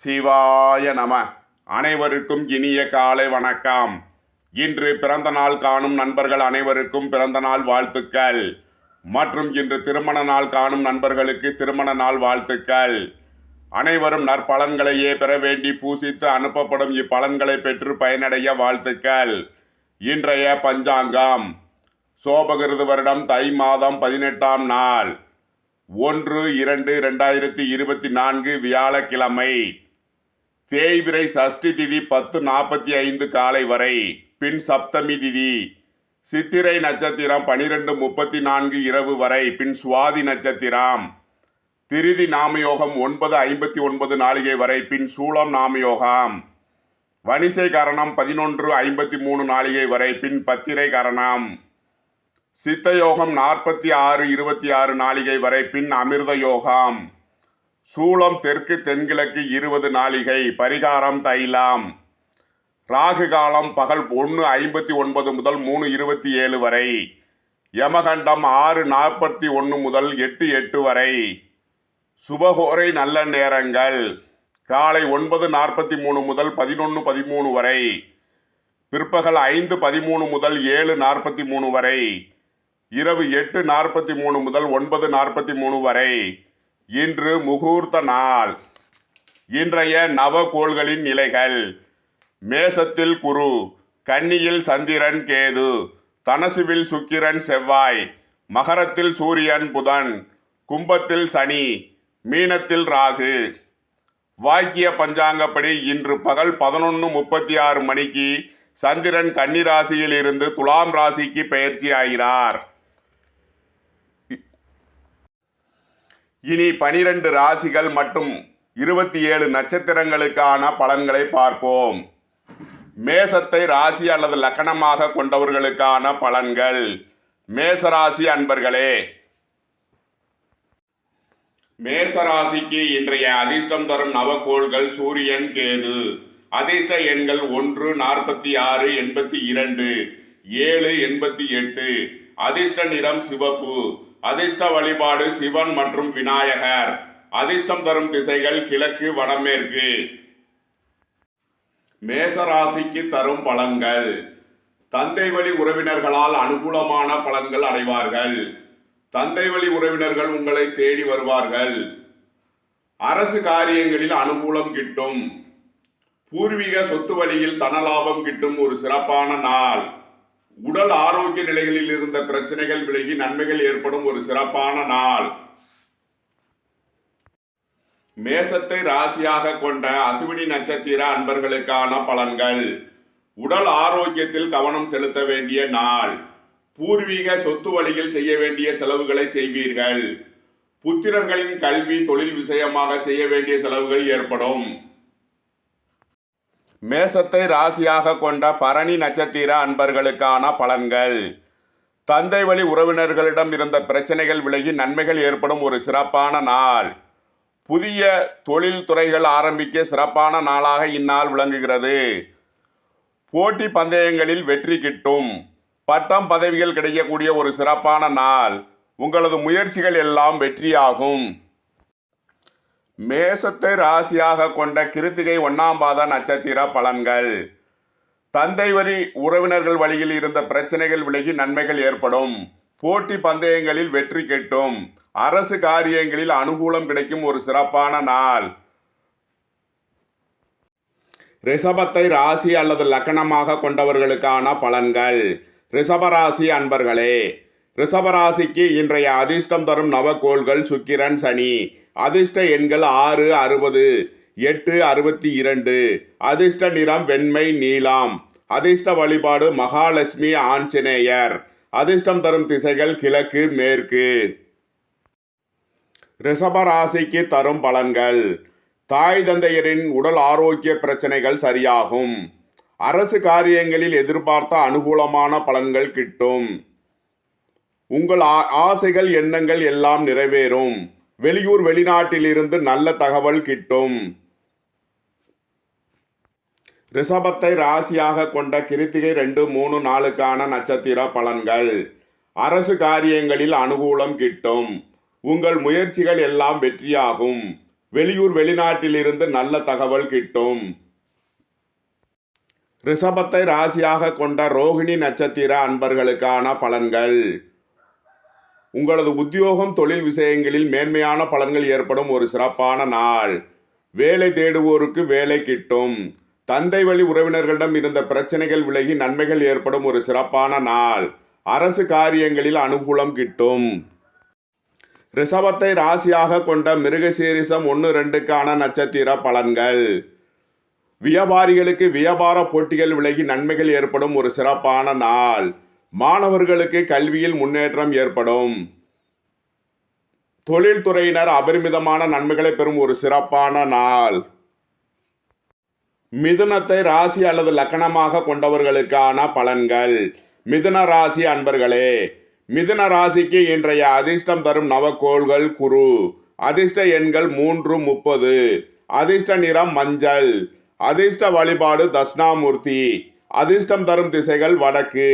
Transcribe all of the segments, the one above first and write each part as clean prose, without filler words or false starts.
சிவாய நம. அனைவருக்கும் இனிய காலை வணக்கம். இன்று பிறந்த நாள் காணும் நண்பர்கள் அனைவருக்கும் பிறந்த நாள் வாழ்த்துக்கள் மற்றும் இன்று திருமண நாள் காணும் நண்பர்களுக்கு திருமண நாள் வாழ்த்துக்கள். அனைவரும் நற்பலன்களையே பெற வேண்டி பூசித்து அனுப்பப்படும் இப்பலன்களை பெற்று பயனடைய வாழ்த்துக்கள். இன்றைய பஞ்சாங்கம் சோபகிருது வருடம் தை மாதம் 18ஆம் நாள் 1/2/2024 வியாழக்கிழமை. தேய்பிறை சஷ்டி திதி 10:45 காலை வரை, பின் சப்தமி திதி. சித்திரை நட்சத்திரம் 12:34 இரவு வரை, பின் சுவாதி நட்சத்திரம். திருதி நாமயோகம் 9:59 நாளிகை வரை, பின் சூலம் நாமயோகம். வணிசை கரணம் 11:53 நாளிகை வரை, பின் பத்திரை கரணம். சித்தயோகம் 46:26 நாளிகை வரை, பின் அமிர்த யோகம். சூலம் தெற்கு தென்கிழக்கு 20 நாளிகை. பரிகாரம் தைலம். ராகு காலம் பகல் 1:59 முதல் 3:27 வரை. யமகண்டம் 6:41 முதல் 8:08 வரை. சுபகோரை நல்ல நேரங்கள் காலை 9:43 முதல் 11:13 வரை. பிற்பகல் 5:13 முதல் 7:43 வரை. இரவு 8:43 முதல் 9:43 வரை. இன்று முகூர்த்த நாள். இன்றைய நவகோள்களின் நிலைகள்: மேசத்தில் குரு, கன்னியில் சந்திரன் கேது, தனசுவில் சுக்கிரன் செவ்வாய், மகரத்தில் சூரியன் புதன், கும்பத்தில் சனி, மீனத்தில் ராகு. வாக்கிய பஞ்சாங்கப்படி இன்று பகல் 11:36 மணிக்கு சந்திரன் கன்னி ராசியில் இருந்து துலாம் ராசிக்கு பெயர்ச்சி ஆகிறார். இனி 12 ராசிகள் மற்றும் 27 நட்சத்திரங்களுக்கான பலன்களை பார்ப்போம். மேசத்தை ராசி அல்லது லக்கணமாக கொண்டவர்களுக்கான பலன்கள். மேசராசி அன்பர்களே, மேசராசிக்கு இன்றைய அதிர்ஷ்டம் தரும் நவகோள்கள் சூரியன் கேது. அதிர்ஷ்ட எண்கள் 1, 46, 82, 7, 88. அதிர்ஷ்ட நிறம் சிவப்பு. அதிர்ஷ்ட வழிபாடு சிவன் மற்றும் விநாயகர். அதிர்ஷ்டம் தரும் திசைகள் கிழக்கு வடமேற்கு. மேசராசிக்கு தரும் பலன்கள். தந்தை வழி உறவினர்களால் அனுகூலமான பலன்கள் அடைவார்கள். தந்தை வழி உறவினர்கள் உங்களை தேடி வருவார்கள். அரசு காரியங்களில் அனுகூலம் கிட்டும். பூர்வீக சொத்து வழியில் தனலாபம் கிட்டும் ஒரு சிறப்பான நாள். உடல் ஆரோக்கிய நிலைகளில் இருந்த பிரச்சனைகள் விலகி நன்மைகள் ஏற்படும் ஒரு சிறப்பான நாள். மேசத்தை ராசியாக கொண்ட அசுவினி நட்சத்திர அன்பர்களுக்கான பலன்கள். உடல் ஆரோக்கியத்தில் கவனம் செலுத்த வேண்டிய நாள். பூர்வீக சொத்து வழியில் செய்ய வேண்டிய செலவுகளை செய்வீர்கள். புத்திரர்களின் கல்வி தொழில் விஷயமாக செய்ய வேண்டிய செலவுகள் ஏற்படும். மேசத்தை ராசியாக கொண்ட பரணி நட்சத்திர அன்பர்களுக்கான பலன்கள். தந்தை வழி உறவினர்களிடம் இருந்த பிரச்சனைகள் விலகி நன்மைகள் ஏற்படும் ஒரு சிறப்பான நாள். புதிய தொழில் துறைகள் ஆரம்பிக்க சிறப்பான நாளாக இந்நாள் விளங்குகிறது. போட்டி பந்தயங்களில் வெற்றி கிட்டும். பட்டம் பதவிகள் கிடைக்கக்கூடிய ஒரு சிறப்பான நாள். உங்களது முயற்சிகள் எல்லாம் வெற்றியாகும். மேசத்தை ராசியாக கொண்ட கிருத்திகை 1ஆம் பாத நட்சத்திர பலன்கள். தந்தை வழி உறவினர்கள் வழியில் இருந்த பிரச்சனைகள் விலகி நன்மைகள் ஏற்படும். போட்டி பந்தயங்களில் வெற்றி கிட்டும். அரசு காரியங்களில் அனுகூலம் கிடைக்கும் ஒரு சிறப்பான நாள். ரிஷபத்தை ராசி அல்லது லக்கணமாக கொண்டவர்களுக்கான பலன்கள். ரிஷபராசி அன்பர்களே, ரிஷபராசிக்கு இன்றைய அதிர்ஷ்டம் தரும் நவகோள்கள் சுக்கிரன் சனி. அதிர்ஷ்ட எண்கள் 6, 60, 8, 62. அதிர்ஷ்ட நிறம் வெண்மை நீலம். அதிர்ஷ்ட வழிபாடு மகாலட்சுமி ஆஞ்சநேயர். அதிர்ஷ்டம் தரும் திசைகள் கிழக்கு மேற்கு. ரிஷபராசிக்கு தரும் பலன்கள். தாய் தந்தையரின் உடல் ஆரோக்கிய பிரச்சனைகள் சரியாகும். அரசு காரியங்களில் எதிர்பார்த்த அனுகூலமான பலன்கள் கிட்டும். உங்கள் ஆசைகள் எண்ணங்கள் எல்லாம் நிறைவேறும். வெளியூர் வெளிநாட்டிலிருந்து நல்ல தகவல் கிட்டும். ரிஷபத்தை ராசியாக கொண்ட கிருத்திகை 2, 3, 4க்கான நட்சத்திர பலன்கள். அரசு காரியங்களில் அனுகூலம் கிட்டும். உங்கள் முயற்சிகள் எல்லாம் வெற்றியாகும். வெளியூர் வெளிநாட்டிலிருந்து நல்ல தகவல் கிட்டும். ரிஷபத்தை ராசியாக கொண்ட ரோகிணி நட்சத்திர அன்பர்களுக்கான பலன்கள். உங்களது உத்தியோகம் தொழில் விஷயங்களில் மேன்மையான பலன்கள் ஏற்படும் ஒரு சிறப்பான நாள். வேலை தேடுவோருக்கு வேலை கிட்டும். தந்தை வழி உறவினர்களிடம் இருந்த பிரச்சனைகள் விலகி நன்மைகள் ஏற்படும் ஒரு சிறப்பான நாள். அரசு காரியங்களில் அனுகூலம் கிட்டும். ரிஷபத்தை ராசியாக கொண்ட மிருகசீரிஷம் 1-2க்கான நட்சத்திர பலன்கள். வியாபாரிகளுக்கு வியாபார போட்டிகள் விலகி நன்மைகள் ஏற்படும் ஒரு சிறப்பான நாள். மாணவர்களுக்கு கல்வியில் முன்னேற்றம் ஏற்படும். தொழில்துறையினர் அபரிமிதமான நன்மைகளை பெறும் ஒரு சிறப்பான நாள். மிதுனத்தை ராசி அல்லது லக்கணமாக கொண்டவர்களுக்கான பலன்கள். மிதுன ராசி அன்பர்களே, மிதுன ராசிக்கு இன்றைய அதிர்ஷ்டம் தரும் நவக்கோள்கள் குரு. அதிர்ஷ்ட எண்கள் 3, 30. அதிர்ஷ்ட நிறம் மஞ்சள். அதிர்ஷ்ட வழிபாடு தட்சிணாமூர்த்தி. அதிர்ஷ்டம் தரும் திசைகள் வடக்கு.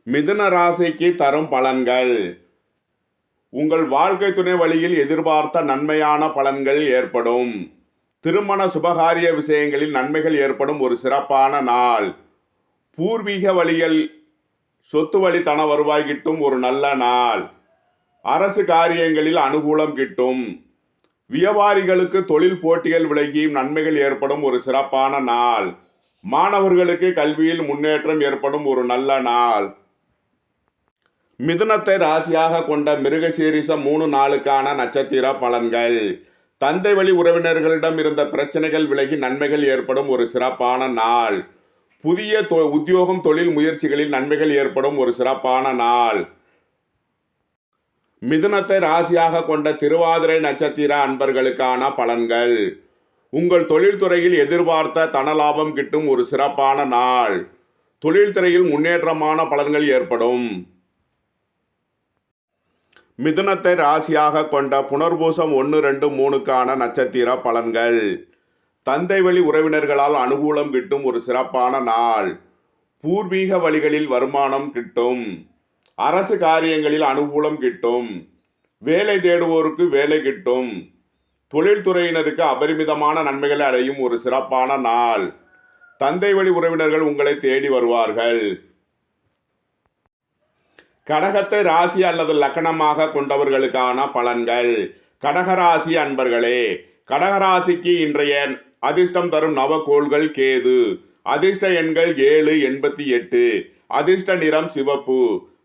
மிதுன ராசிக்கு தரும் பலன்கள். உங்கள் வாழ்க்கை துணை வழியில் எதிர்பார்த்த நன்மையான பலன்கள் ஏற்படும். திருமண சுபகாரிய விஷயங்களில் நன்மைகள் ஏற்படும் ஒரு சிறப்பான நாள். பூர்வீக வழிகள் சொத்து வழி தன வருவாய் கிட்டும் ஒரு நல்ல நாள். அரசு காரியங்களில் அனுகூலம் கிட்டும். வியாபாரிகளுக்கு தொழில் போட்டிகள் விலகி நன்மைகள் ஏற்படும் ஒரு சிறப்பான நாள். மாணவர்களுக்கு கல்வியில் முன்னேற்றம் ஏற்படும் ஒரு நல்ல நாள். மிதுனத்தை ராசியாக கொண்ட மிருகசீரிஷம் 3-4க்கான நட்சத்திர பலன்கள். தந்தை வழி உறவினர்களிடம் இருந்த பிரச்சனைகள் விலகி நன்மைகள் ஏற்படும் ஒரு சிறப்பான நாள். புதிய உத்தியோகம் தொழில் முயற்சிகளில் நன்மைகள் ஏற்படும் ஒரு சிறப்பான நாள். மிதுனத்தை ராசியாக கொண்ட திருவாதிரை நட்சத்திர அன்பர்களுக்கான பலன்கள். உங்கள் தொழில்துறையில் எதிர்பார்த்த தனலாபம் கிட்டும் ஒரு சிறப்பான நாள். தொழில்துறையில் முன்னேற்றமான பலன்கள் ஏற்படும். மிதுனத்தை ராசியாக கொண்ட புனர்பூசம் 1, 2, 3க்கான நட்சத்திர பலன்கள். தந்தை வழி உறவினர்களால் அனுகூலம் கிட்டும் ஒரு சிறப்பான நாள். பூர்வீக வழிகளில் வருமானம் கிட்டும். அரசு காரியங்களில் அனுகூலம் கிட்டும். வேலை தேடுவோருக்கு வேலை கிட்டும். தொழில்துறையினருக்கு அபரிமிதமான நன்மைகளை அடையும் ஒரு சிறப்பான நாள். தந்தை வழி உறவினர்கள் உங்களை தேடி வருவார்கள். கடகத்தை ராசி அல்லது லக்கணமாக கொண்டவர்களுக்கான பலன்கள். கடகராசி அன்பர்களே, கடகராசிக்கு இன்றைய அதிர்ஷ்டம் தரும் நவக்கோள்கள் கேது. அதிர்ஷ்ட எண்கள் 7, 88. அதிர்ஷ்ட நிறம் சிவப்பு.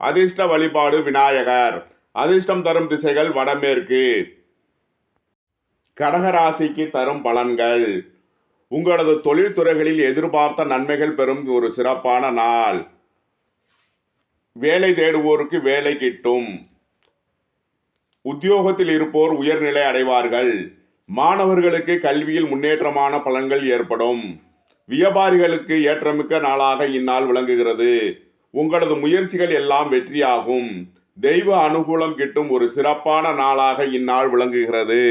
அதிர்ஷ்ட வழிபாடு விநாயகர். அதிர்ஷ்டம் தரும் திசைகள் வடமேற்கு. கடகராசிக்கு தரும் பலன்கள். உங்களது தொழில்துறைகளில் எதிர்பார்த்த நன்மைகள் பெறும் ஒரு சிறப்பான நாள். வேலை தேடுவோருக்கு வேலை கிட்டும். உத்தியோகத்தில் இருப்போர் உயர்நிலை அடைவார்கள். மாணவர்களுக்கு கல்வியில் முன்னேற்றமான பலன்கள் ஏற்படும். வியாபாரிகளுக்கு ஏற்றமிக்க நாளாக இந்நாள் விளங்குகிறது. உங்களது முயற்சிகள் எல்லாம் வெற்றியாகும். தெய்வ அனுகூலம் கிட்டும் ஒரு சிறப்பான நாளாக இந்நாள் விளங்குகிறது.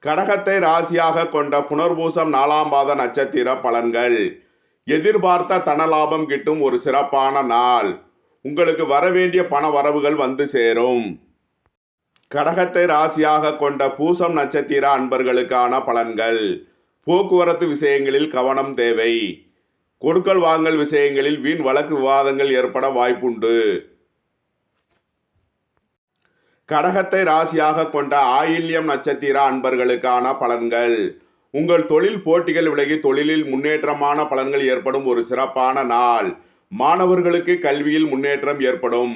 கடகத்தை ராசியாக கொண்ட புனர்பூசம் 4ஆம் பாத நட்சத்திர பலன்கள். எதிர்பார்த்த தனலாபம் கிட்டும் ஒரு சிறப்பான நாள். உங்களுக்கு வரவேண்டிய பண வரவுகள் வந்து சேரும். கடகத்தை ராசியாக கொண்ட பூசம் நட்சத்திர அன்பர்களுக்கான பலன்கள். போக்குவரத்து விஷயங்களில் கவனம் தேவை. கொடுக்கல் வாங்கல் விஷயங்களில் வீண் வழக்கு விவாதங்கள் ஏற்பட வாய்ப்புண்டு. கடகத்தை ராசியாக கொண்ட ஆயில்யம் நட்சத்திர அன்பர்களுக்கான பலன்கள். உங்கள் தொழில் போட்டிகள் விலகி தொழிலில் முன்னேற்றமான பலன்கள் ஏற்படும் ஒரு சிறப்பான நாள். மாணவர்களுக்கு கல்வியில் முன்னேற்றம் ஏற்படும்.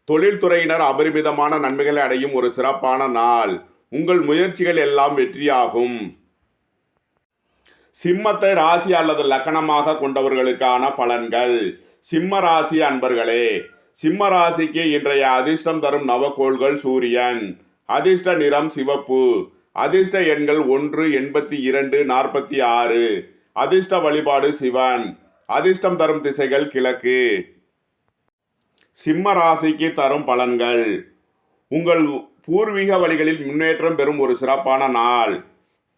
தொழில்துறையினர் அபரிமிதமான நன்மைகளை அடையும் ஒரு சிறப்பான நாள். உங்கள் முயற்சிகள் எல்லாம் வெற்றியாகும். சிம்மத்தை ராசி அல்லது லக்கணமாக கொண்டவர்களுக்கான பலன்கள். சிம்ம ராசி அன்பர்களே, சிம்ம ராசிக்கு இன்றைய அதிர்ஷ்டம் தரும் நவக்கோள்கள் சூரியன். அதிர்ஷ்ட நிறம் சிவப்பு. அதிர்ஷ்ட எண்கள் 1, 82, 46. அதிர்ஷ்ட வழிபாடு சிவன். அதிர்ஷ்டம் தரும் திசைகள் கிழக்கு. சிம்ம ராசிக்கு தரும் பலன்கள். உங்கள் பூர்வீக வழிகளில் முன்னேற்றம் பெறும் ஒரு சிறப்பான நாள்.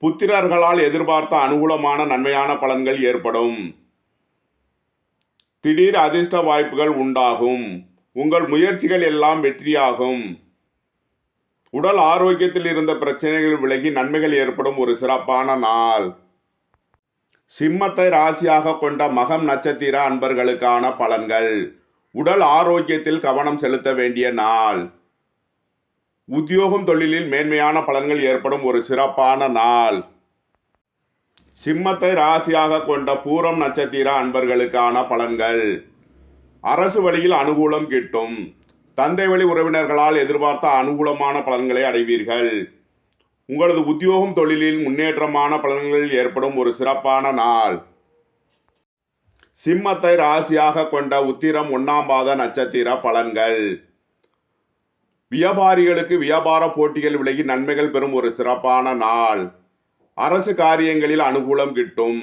புத்திரர்களால் எதிர்பார்த்த அனுகூலமான நன்மையான பலன்கள் ஏற்படும். திடீர் அதிர்ஷ்ட வாய்ப்புகள் உண்டாகும். உங்கள் முயற்சிகள் எல்லாம் வெற்றியாகும். உடல் ஆரோக்கியத்தில் இருந்த பிரச்சனைகள் விலகி நன்மைகள் ஏற்படும் ஒரு சிறப்பான நாள். சிம்மத்தை ராசியாக கொண்ட மகம் நட்சத்திர அன்பர்களுக்கான பலன்கள். உடல் ஆரோக்கியத்தில் கவனம் செலுத்த வேண்டிய நாள். உத்தியோகம் தொழிலில் மேன்மையான பலன்கள் ஏற்படும் ஒரு சிறப்பான நாள். சிம்மத்தை ராசியாக கொண்ட பூரம் நட்சத்திர அன்பர்களுக்கான பலன்கள். அரசு வழியில் அனுகூலம் கிட்டும். தந்தை வழி உறவினர்களால் எதிர்பார்த்த அனுகூலமான பலன்களை அடைவீர்கள். உங்களது உத்தியோகம் தொழிலில் முன்னேற்றமான பலன்கள் ஏற்படும் ஒரு சிறப்பான நாள். சிம்மத்தை ராசியாக கொண்ட உத்திரம் 1ஆம் பாத நட்சத்திர பலன்கள். வியாபாரிகளுக்கு வியாபார போட்டிகள் விலகி நன்மைகள் பெறும் ஒரு சிறப்பான நாள். அரசு காரியங்களில் அனுகூலம் கிட்டும்.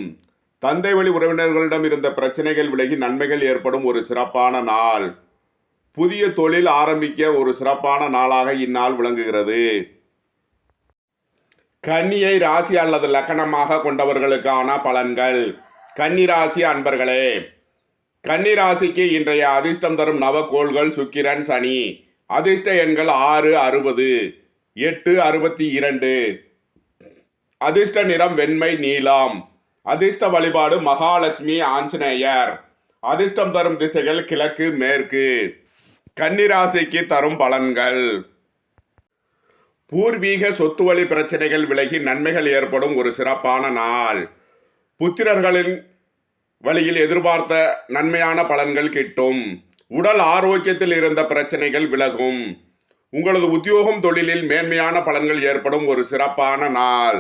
தந்தை வழி உறவினர்களிடம் இருந்த பிரச்சனைகள் விலகி நன்மைகள் ஏற்படும் ஒரு சிறப்பான நாள். புதிய தொழில் ஆரம்பிக்க ஒரு சிறப்பான நாளாக இந்நாள் விளங்குகிறது. கன்னியை ராசி அல்லது லக்கணமாக கொண்டவர்களுக்கான பலன்கள். கன்னி ராசி அன்பர்களே, கன்னி ராசிக்கு இன்றைய அதிர்ஷ்டம் தரும் நவக்கோள்கள் சுக்கிரன், சனி. அதிர்ஷ்ட எண்கள் 6, 60, 8, 62. அதிர்ஷ்ட நிறம் வெண்மை, நீலம். அதிர்ஷ்ட வழிபாடு மகாலட்சுமி, ஆஞ்சநேயர். அதிர்ஷ்டம் தரும் திசைகள் கிழக்கு, மேற்கு. கன்னிராசிக்கு தரும் பலன்கள். பூர்வீக சொத்து வழி பிரச்சனைகள் விலகி நன்மைகள் ஏற்படும் ஒரு சிறப்பான நாள். புத்திரர்களின் வழியில் எதிர்பார்த்த நன்மையான பலன்கள் கிட்டும். உடல் ஆரோக்கியத்தில் இருந்த பிரச்சனைகள் விலகும். உங்களது உத்தியோகம் தொழிலில் மேன்மையான பலன்கள் ஏற்படும் ஒரு சிறப்பான நாள்.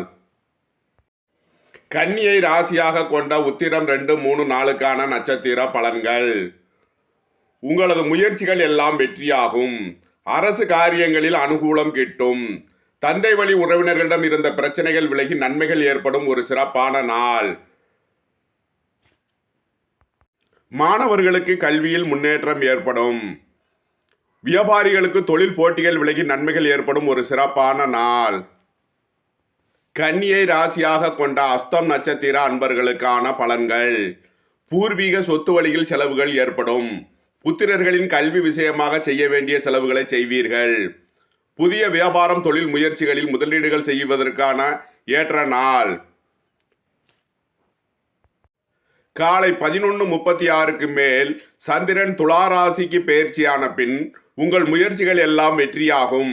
கன்னியை ராசியாக கொண்ட உத்திரம் 2, 3, 4க்கான நட்சத்திர பலன்கள். உங்களது முயற்சிகள் எல்லாம் வெற்றியாகும். அரசு காரியங்களில் அனுகூலம் கிட்டும். தந்தை வழி உறவினர்களிடம் இருந்த பிரச்சனைகள் விலகி நன்மைகள் ஏற்படும் ஒரு சிறப்பான நாள். மாணவர்களுக்கு கல்வியில் முன்னேற்றம் ஏற்படும். வியாபாரிகளுக்கு தொழில் போட்டிகள் விலகி நன்மைகள் ஏற்படும் ஒரு சிறப்பான நாள். கன்னியை ராசியாக கொண்ட அஸ்தம் நட்சத்திர அன்பர்களுக்கான பலன்கள். பூர்வீக சொத்து வழியில் செலவுகள் ஏற்படும். புத்திரர்களின் கல்வி விஷயமாக செய்ய வேண்டிய செலவுகளை செய்வீர்கள். புதிய வியாபாரம் தொழில் முயற்சிகளில் முதலீடுகள் செய்வதற்கான ஏற்ற நாள். காலை 11:36க்கு மேல் சந்திரன் துலா ராசிக்கு பெயர்ச்சியான பின் உங்கள் முயற்சிகள் எல்லாம் வெற்றியாகும்.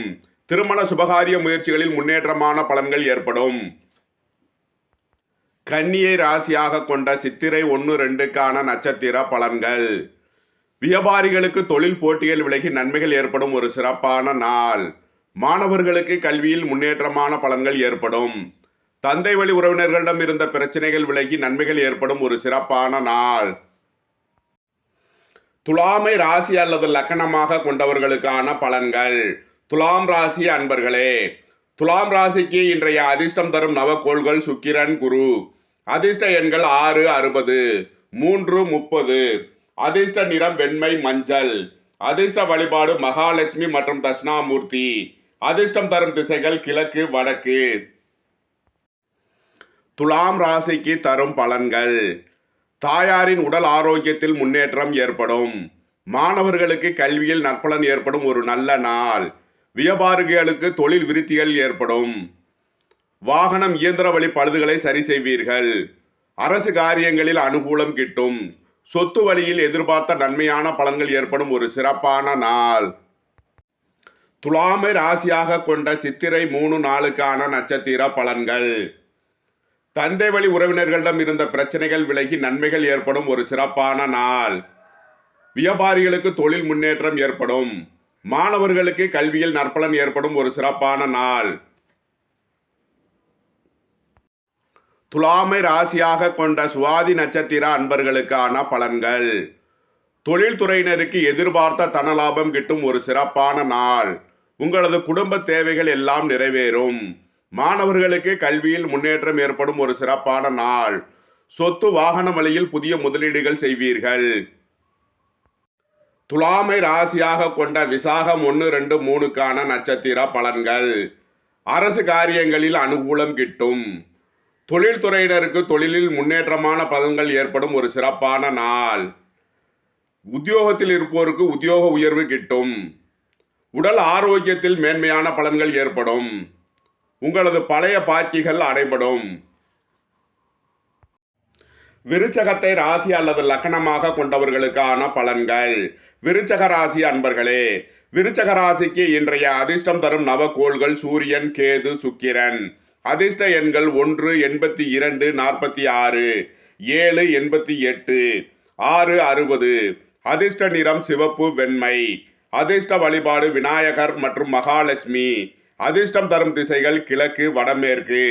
திருமண சுபகாரிய முயற்சிகளில் முன்னேற்றமான பலன்கள் ஏற்படும். கன்னியை ராசியாக கொண்ட சித்திரை 1, 2க்கான நட்சத்திர பலன்கள். வியாபாரிகளுக்கு தொழில் போட்டிகள் விலகி நன்மைகள் ஏற்படும் ஒரு சிறப்பான நாள். மாணவர்களுக்கு கல்வியில் முன்னேற்றமான பலன்கள் ஏற்படும். தந்தை வழி உறவினர்களிடம் இருந்த பிரச்சனைகள் விலகி நன்மைகள் ஏற்படும் ஒரு சிறப்பான நாள். துலாமை ராசி அல்லது லக்கணமாக கொண்டவர்களுக்கான பலன்கள். துலாம் ராசி அன்பர்களே, துலாம் ராசிக்கு இன்றைய அதிர்ஷ்டம் தரும் நவக்கோள்கள் சுக்கிரன், குரு. அதிர்ஷ்ட எண்கள் 6, 60, 3, 30. அதிர்ஷ்ட நிறம் வெண்மை, மஞ்சள். அதிர்ஷ்ட வழிபாடு மகாலட்சுமி மற்றும் தட்சிணாமூர்த்தி. அதிர்ஷ்டம் தரும் திசைகள் கிழக்கு, வடக்கு. துலாம் ராசிக்கு தரும் பலன்கள். தாயாரின் உடல் ஆரோக்கியத்தில் முன்னேற்றம் ஏற்படும். மாணவர்களுக்கு கல்வியில் நற்பலன் ஏற்படும் ஒரு நல்ல நாள். வியாபாரிகளுக்கு தொழில் விருத்திகள் ஏற்படும். வாகனம் இயந்திர வழி பழுதுகளை சரி செய்வீர்கள். அரசு காரியங்களில் அனுகூலம் கிட்டும். சொத்து வழியில் எதிர்பார்த்த நன்மையான பலன்கள் ஏற்படும் ஒரு சிறப்பான நாள். துலாமை ராசியாக கொண்ட சித்திரை 3, 4க்கான நட்சத்திர பலன்கள். தந்தை வழி உறவினர்களிடம் இருந்த பிரச்சனைகள் விலகி நன்மைகள் ஏற்படும் ஒரு சிறப்பான நாள். வியாபாரிகளுக்கு தொழில் முன்னேற்றம் ஏற்படும். மாணவர்களுக்கு கல்வியில் நற்பலன் ஏற்படும் ஒரு சிறப்பான நாள். துலாமை ராசியாக கொண்ட சுவாதி நட்சத்திர அன்பர்களுக்கான பலன்கள். தொழில்துறையினருக்கு எதிர்பார்த்த தனலாபம் கிட்டும் ஒரு சிறப்பான நாள். உங்களது குடும்ப தேவைகள் எல்லாம் நிறைவேறும். மாணவர்களுக்கு கல்வியில் முன்னேற்றம் ஏற்படும் ஒரு சிறப்பான நாள். சொத்து வாகன வழியில் புதிய முதலீடுகள் செய்வீர்கள். துலாமை ராசியாக கொண்ட விசாகம் 1, 2, 3க்கான நட்சத்திர பலன்கள். அரசு காரியங்களில் அனுகூலம் கிட்டும். தொழில்துறையினருக்கு தொழிலில் முன்னேற்றமான பலன்கள் ஏற்படும் ஒரு சிறப்பான நாள். உத்தியோகத்தில் இருப்போருக்கு உத்தியோக உயர்வு கிட்டும். உடல் ஆரோக்கியத்தில் மேன்மையான பலன்கள் ஏற்படும். உங்களது பழைய பாக்கிகள் அடைபடும். விருச்சகத்தை ராசி அல்லது லக்னமாக கொண்டவர்களுக்கான பலன்கள். விருச்சக ராசி அன்பர்களே, விருச்சக ராசிக்கு இன்றைய அதிர்ஷ்டம் தரும் நவகோள்கள் சூரியன், கேது, சுக்கிரன். அதிர்ஷ்ட எண்கள் 1 82 46, 7 88, 6 60. அதிர்ஷ்ட நிறம் சிவப்பு, வெண்மை. அதிர்ஷ்ட வழிபாடு விநாயகர் மற்றும் மகாலட்சுமி. அதிர்ஷ்டம் தரும் திசைகள் கிழக்கு, வடமேற்கு.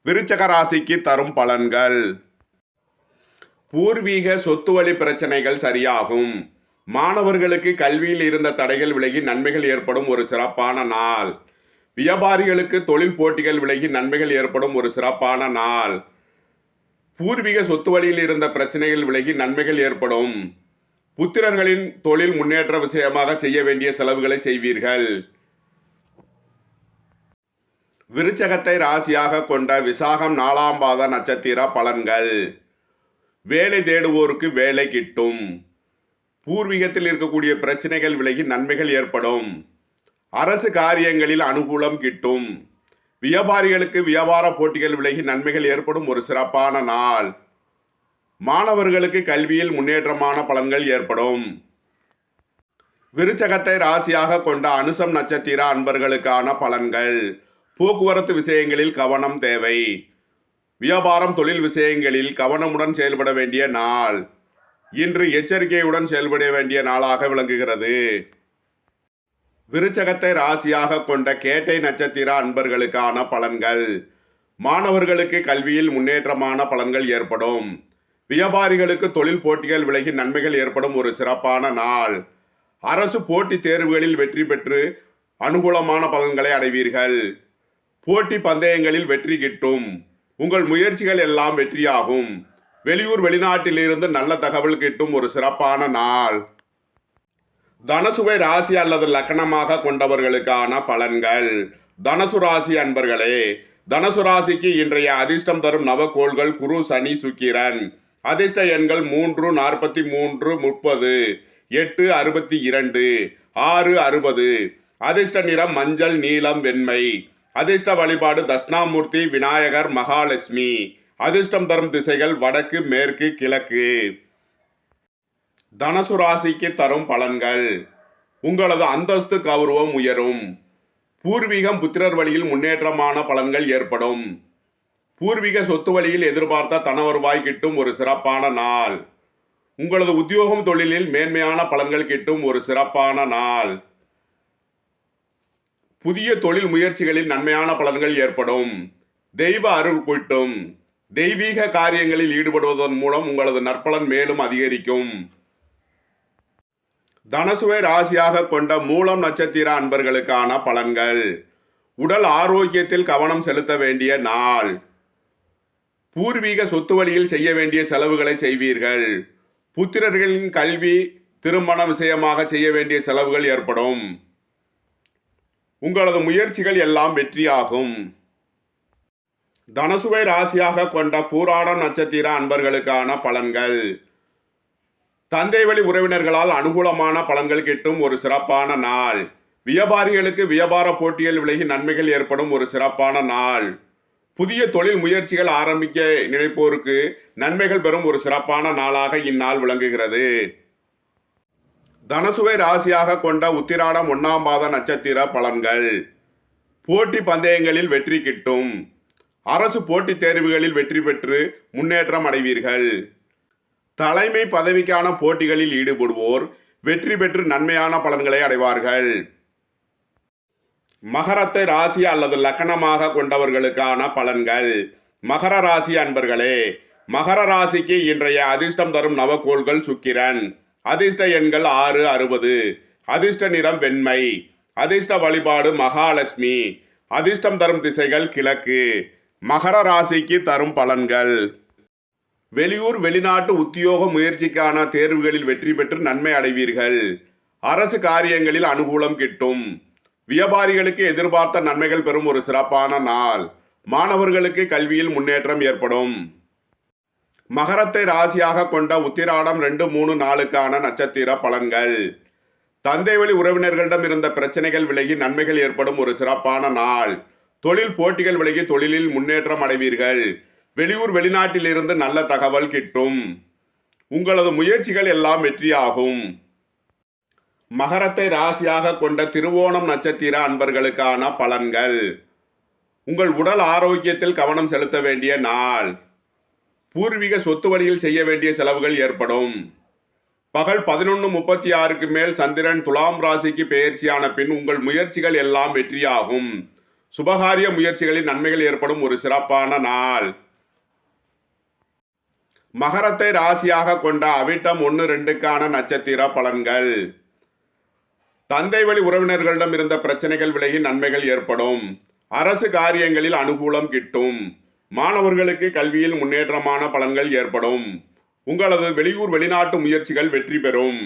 விருச்சக ராசிக்கு தரும் பலன்கள். பூர்வீக சொத்து வழி பிரச்சனைகள் சரியாகும். மாணவர்களுக்கு கல்வியில் இருந்த தடைகள் விலகி நன்மைகள் ஏற்படும் ஒரு சிறப்பான நாள். வியாபாரிகளுக்கு தொழில் போட்டிகள் விலகி நன்மைகள் ஏற்படும் ஒரு சிறப்பான நாள். பூர்வீக சொத்து வழியில் இருந்த பிரச்சனைகள் விலகி நன்மைகள் ஏற்படும். புத்திரர்களின் தொழில் முன்னேற்ற விஷயமாக செய்ய வேண்டிய செலவுகளை செய்வீர்கள். விருச்சகத்தை ராசியாக கொண்ட விசாகம் 4ஆம் பாத நட்சத்திர பலன்கள். வேலை தேடுவோருக்கு வேலை கிட்டும். பூர்வீகத்தில் இருக்கக்கூடிய பிரச்சனைகள் விலகி நன்மைகள் ஏற்படும். அரசு காரியங்களில் அனுகூலம் கிட்டும். வியாபாரிகளுக்கு வியாபார போட்டிகள் விலகி நன்மைகள் ஏற்படும் ஒரு சிறப்பான நாள். மாணவர்களுக்கு கல்வியில் முன்னேற்றமான பலன்கள் ஏற்படும். விருச்சகத்தை ராசியாக கொண்ட அனுசம் நட்சத்திர அன்பர்களுக்கான பலன்கள். போக்குவரத்து விஷயங்களில் கவனம் தேவை. வியாபாரம் தொழில் விஷயங்களில் கவனமுடன் செயல்பட வேண்டிய நாள். இன்று எச்சரிக்கையுடன் செயல்பட வேண்டிய நாளாக விளங்குகிறது. விருச்சகத்தை ராசியாக கொண்ட கேட்டை நட்சத்திர அன்பர்களுக்கான பலன்கள். மாணவர்களுக்கு கல்வியில் முன்னேற்றமான பலன்கள் ஏற்படும். வியாபாரிகளுக்கு தொழில் போட்டிகள் விலகி நன்மைகள் ஏற்படும் ஒரு சிறப்பான நாள். அரசு போட்டித் தேர்வுகளில் வெற்றி பெற்று அனுகூலமான பலன்களை அடைவீர்கள். போட்டி பந்தயங்களில் வெற்றி கிட்டும். உங்கள் முயற்சிகள் எல்லாம் வெற்றியாகும். வெளியூர் வெளிநாட்டிலிருந்து நல்ல தகவல் கிட்டும் ஒரு சிறப்பான நாள். தனுசுவை ராசி அல்லது லக்னமாக கொண்டவர்களுக்கான பலன்கள். தனுசு ராசி அன்பர்களே, தனுசு ராசிக்கு இன்றைய அதிர்ஷ்டம் தரும் நவகோள்கள் குரு, சனி, சுக்கிரன். அதிர்ஷ்ட எண்கள் 3 43 30, 8 62, 6 60. அதிர்ஷ்ட நிறம் மஞ்சள், நீலம், வெண்மை. அதிர்ஷ்ட வழிபாடு தட்சிணாமூர்த்தி, விநாயகர், மகாலட்சுமி. அதிர்ஷ்டம் தரும் திசைகள் வடக்கு, மேற்கு, கிழக்கு. தனுசு ராசிக்கு தரும் பலன்கள். உங்களது அந்தஸ்து கௌரவம் உயரும். பூர்வீகம் புத்திரர் வழியில் முன்னேற்றமான பலன்கள் ஏற்படும். பூர்வீக சொத்து வழியில் எதிர்பார்த்த தன வருவாய் கிட்டும் ஒரு சிறப்பான நாள். உங்களது உத்தியோகம் தொழிலில் மேன்மையான பலன்கள் கிட்டும் ஒரு சிறப்பான நாள். புதிய தொழில் முயற்சிகளில் நன்மையான பலன்கள் ஏற்படும். தெய்வ அருள் கிட்டும். தெய்வீக காரியங்களில் ஈடுபடுவதன் மூலம் உங்களது நற்பலன் மேலும் அதிகரிக்கும். தனுசுவை ராசியாக கொண்ட மூலம் நட்சத்திர அன்பர்களுக்கான பலன்கள். உடல் ஆரோக்கியத்தில் கவனம் செலுத்த வேண்டிய நாள். பூர்வீக சொத்து வழியில் செய்ய வேண்டிய செலவுகளை செய்வீர்கள். புத்திரர்களின் கல்வி, திருமண விஷயமாக செய்ய வேண்டிய செலவுகள் ஏற்படும். உங்களது முயற்சிகள் எல்லாம் வெற்றியாகும். தனுசுவை ராசியாக கொண்ட பூராடம் நட்சத்திர அன்பர்களுக்கான பலன்கள். தந்தை வழி உறவினர்களால் அனுகூலமான பலன்கள் கிட்டும் ஒரு சிறப்பான நாள். வியாபாரிகளுக்கு வியாபார போட்டியில் விலகி நன்மைகள் ஏற்படும் ஒரு சிறப்பான நாள். புதிய தொழில் முயற்சிகள் ஆரம்பிக்க நினைப்போருக்கு நன்மைகள் பெறும் ஒரு சிறப்பான நாளாக இந்நாள் விளங்குகிறது. தனுசுவை ராசியாக கொண்ட உத்திராடம் 1ஆம் பாத நட்சத்திர பலன்கள். போட்டி பந்தயங்களில் வெற்றி கிட்டும். அரசு போட்டித் தேர்வுகளில் வெற்றி பெற்று முன்னேற்றம் அடைவீர்கள். தலைமை பதவிக்கான போட்டிகளில் ஈடுபடுவோர் வெற்றி பெற்று நன்மையான பலன்களை அடைவார்கள். மகரத்தை ராசி அல்லது லக்னமாக கொண்டவர்களுக்கான பலன்கள். மகர ராசி அன்பர்களே, மகர ராசிக்கு இன்றைய அதிர்ஷ்டம் தரும் நவகோள்கள் சுக்கிரன். அதிர்ஷ்ட எண்கள் 6 60. அதிர்ஷ்ட நிறம் வெண்மை. அதிர்ஷ்ட வழிபாடு மகாலட்சுமி. அதிர்ஷ்டம் தரும் திசைகள் கிழக்கு. மகர ராசிக்கு தரும் பலன்கள். வெளியூர் வெளிநாட்டு உத்தியோக முயற்சிக்கான தேர்வுகளில் வெற்றி பெற்று நன்மை அடைவீர்கள். அரசு காரியங்களில் அனுகூலம் கிட்டும். வியாபாரிகளுக்கு எதிர்பார்த்த நன்மைகள் பெறும் ஒரு சிறப்பான நாள். மாணவர்களுக்கு கல்வியில் முன்னேற்றம் ஏற்படும். மகரத்தை ராசியாக கொண்ட உத்திராடம் 2 3 4க்கான நட்சத்திர பலன்கள். தந்தை வழி உறவினர்களிடம் இருந்த பிரச்சனைகள் விலகி நன்மைகள் ஏற்படும் ஒரு சிறப்பான நாள். தொழில் போட்டிகள் விலகி தொழிலில் முன்னேற்றம் அடைவீர்கள். வெளியூர் வெளிநாட்டில் இருந்து நல்ல தகவல் கிட்டும். உங்களது முயற்சிகள் எல்லாம் வெற்றியாகும். மகரத்தை ராசியாக கொண்ட திருவோணம் நட்சத்திர அன்பர்களுக்கான பலன்கள். உங்கள் உடல் ஆரோக்கியத்தில் கவனம் செலுத்த வேண்டிய நாள். பூர்வீக சொத்து வழியில் செய்ய வேண்டிய செலவுகள் ஏற்படும். பகல் 11:36க்கு மேல் சந்திரன் துலாம் ராசிக்கு பெயர்ச்சியான பின் உங்கள் முயற்சிகள் எல்லாம் வெற்றியாகும். சுபகாரிய முயற்சிகளில் நன்மைகள் ஏற்படும் ஒரு சிறப்பான நாள். மகரத்தை ராசியாக கொண்ட அவிட்டம் 1-2க்கான நட்சத்திர பலன்கள். தந்தை வழி உறவினர்களிடம் இருந்த பிரச்சனைகள் விலகி நன்மைகள் ஏற்படும். அரசு காரியங்களில் அனுகூலம் கிட்டும். மாணவர்களுக்கு கல்வியில் முன்னேற்றமான பலன்கள் ஏற்படும். உங்களது வெளியூர் வெளிநாட்டு முயற்சிகள் வெற்றி பெறும்.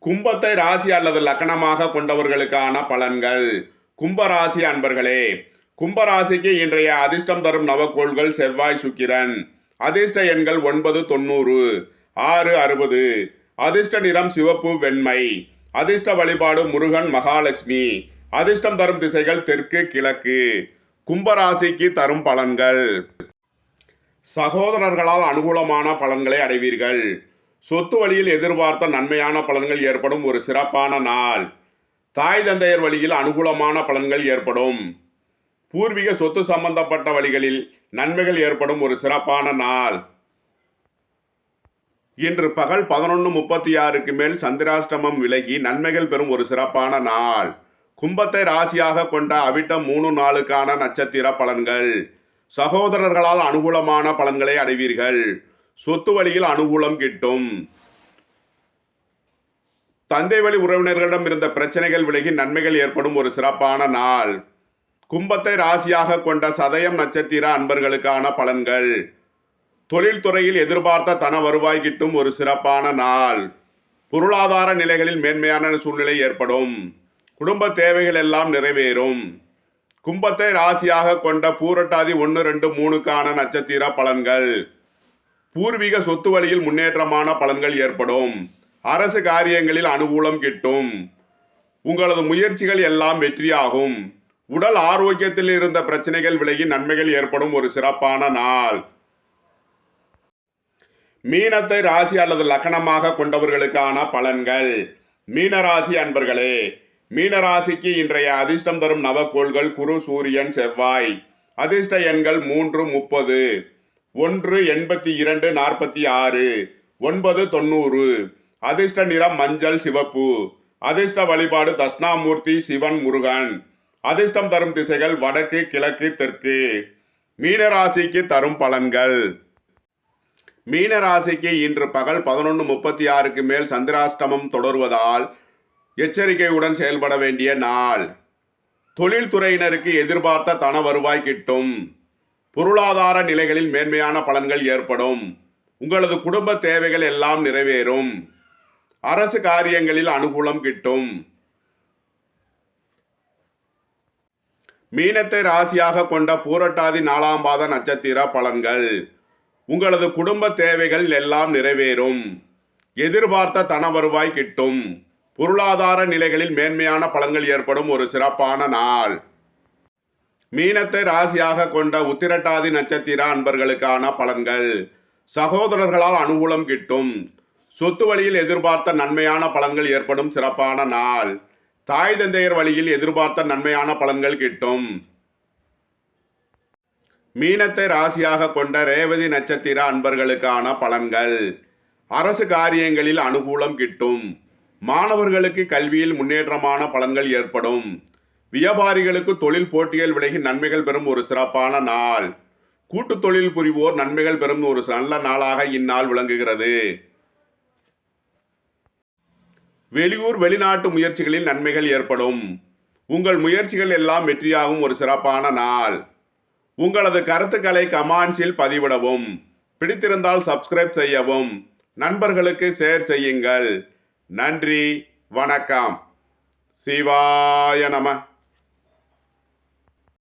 கும்பத்தை ராசி அல்லது லக்னமாக கொண்டவர்களுக்கான பலன்கள். கும்பராசி அன்பர்களே, கும்பராசிக்கு இன்றைய அதிர்ஷ்டம் தரும் நவக்கோள்கள் செவ்வாய், சுக்கிரன். அதிர்ஷ்ட எண்கள் 9, 90, 6, 60. அதிர்ஷ்ட நிறம் சிவப்பு, வெண்மை. அதிர்ஷ்ட வழிபாடு முருகன், மகாலட்சுமி. அதிர்ஷ்டம் தரும் திசைகள் தெற்கு, கிழக்கு. கும்பராசிக்கு தரும் பலன்கள். சகோதரர்களால் அனுகூலமான பலன்களை அடைவீர்கள். சொத்து வழியில் எதிர்பார்த்த நன்மையான பலன்கள் ஏற்படும் ஒரு சிறப்பான நாள். தாய் தந்தையர் வழியில் அனுகூலமான பலன்கள் ஏற்படும். பூர்வீக சொத்து சம்பந்தப்பட்ட வழிகளில் நன்மைகள் ஏற்படும் ஒரு சிறப்பான நாள். இன்று பகல் 11:36க்கு மேல் சந்திராஷ்டமம் விலகி நன்மைகள் பெறும் ஒரு சிறப்பான நாள். கும்பத்தை ராசியாக கொண்ட அவிட்டம் 3-4க்கான நட்சத்திர பலன்கள். சகோதரர்களால் அனுகூலமான பலன்களை அடைவீர்கள். சொத்து வழியில் அனுகூலம் கிட்டும். தந்தை வழி உறவினர்களிடம் இருந்த பிரச்சனைகள் விலகி நன்மைகள் ஏற்படும் ஒரு சிறப்பான நாள். கும்பத்தை ராசியாக கொண்ட சதயம் நட்சத்திர அன்பர்களுக்கான பலன்கள். தொழில்துறையில் எதிர்பார்த்த தன வருவாய் கிட்டும் ஒரு சிறப்பான நாள். பொருளாதார நிலைகளில் மேன்மையான சூழ்நிலை ஏற்படும். குடும்ப தேவைகள் எல்லாம் நிறைவேறும். கும்பத்தை ராசியாக கொண்ட பூரட்டாதி 1, 2, 3க்கான நட்சத்திர பலன்கள். பூர்வீக சொத்து வழியில் முன்னேற்றமான பலன்கள் ஏற்படும். அரசு காரியங்களில் அனுகூலம் கிட்டும். உங்களது முயற்சிகள் எல்லாம் வெற்றியாகும். உடல் ஆரோக்கியத்தில் இருந்த பிரச்சனைகள் விலகி நன்மைகள் ஏற்படும் ஒரு சிறப்பான நாள். மீனத்தை ராசி அல்லது லக்னமாக கொண்டவர்களுக்கான பலன்கள். மீனராசி அன்பர்களே, மீனராசிக்கு இன்றைய அதிர்ஷ்டம் தரும் நவக்கோள்கள் குரு, சூரியன், செவ்வாய். அதிர்ஷ்ட எண்கள் 3, 30, 1, 82, 46, 9, 90. அதிர்ஷ்ட நிறம் மஞ்சள், சிவப்பு. அதிர்ஷ்ட வழிபாடு தட்சிணாமூர்த்தி, சிவன், முருகன். அதிர்ஷ்டம் தரும் திசைகள் வடக்கு, கிழக்கு, தெற்கு. மீனராசிக்கு தரும் பலன்கள். மீனராசிக்கு இன்று பகல் 11:36க்கு மேல் சந்திராஷ்டமம் தொடர்வதால் எச்சரிக்கையுடன் செயல்பட வேண்டிய நாள். தொழில்துறையினருக்கு எதிர்பார்த்த தன வருவாய் கிட்டும். பொருளாதார நிலைகளில் மேன்மையான பலன்கள் ஏற்படும். உங்களது குடும்ப தேவைகள் எல்லாம் நிறைவேறும். அரசு காரியங்களில் அனுகூலம் கிட்டும். மீனத்தை ராசியாக கொண்ட பூரட்டாதி 4ஆம் பாத நட்சத்திர பலன்கள். உங்களது குடும்ப தேவைகள் எல்லாம் நிறைவேறும். எதிர்பார்த்த தன வருவாய் கிட்டும். பொருளாதார நிலைகளில் மேன்மையான பலன்கள் ஏற்படும் ஒரு சிறப்பான நாள். மீனத்தை ராசியாக கொண்ட உத்திரட்டாதி நட்சத்திர அன்பர்களுக்கான பலன்கள். சகோதரர்களால் அனுகூலம் கிட்டும். சொத்து வழியில் எதிர்பார்த்த நன்மையான பலன்கள் ஏற்படும் சிறப்பான நாள். தாய் தந்தையர் வழியில் எதிர்பார்த்த நன்மையான பலன்கள் கிட்டும். மீனத்தை ராசியாக கொண்ட ரேவதி நட்சத்திர அன்பர்களுக்கான பலன்கள். அரசு காரியங்களில் அனுகூலம் கிட்டும். மாணவர்களுக்கு கல்வியில் முன்னேற்றமான பலன்கள் ஏற்படும். வியாபாரிகளுக்கு தொழில் போட்டிகள் விலகி நன்மைகள் பெறும் ஒரு சிறப்பான நாள். கூட்டு தொழில் புரிவோர் நன்மைகள் பெறும் ஒரு நல்ல நாளாக இந்நாள் விளங்குகிறது. வெளியூர் வெளிநாட்டு முயற்சிகளில் நன்மைகள் ஏற்படும். உங்கள் முயற்சிகள் எல்லாம் வெற்றியாகும் ஒரு சிறப்பான நாள். உங்களது கருத்துக்களை கமெண்ட்ஸில் பதிவிடவும். பிடித்திருந்தால் சப்ஸ்கிரைப் செய்யவும். நண்பர்களுக்கு ஷேர் செய்யுங்கள். நன்றி, வணக்கம். சிவாய நம.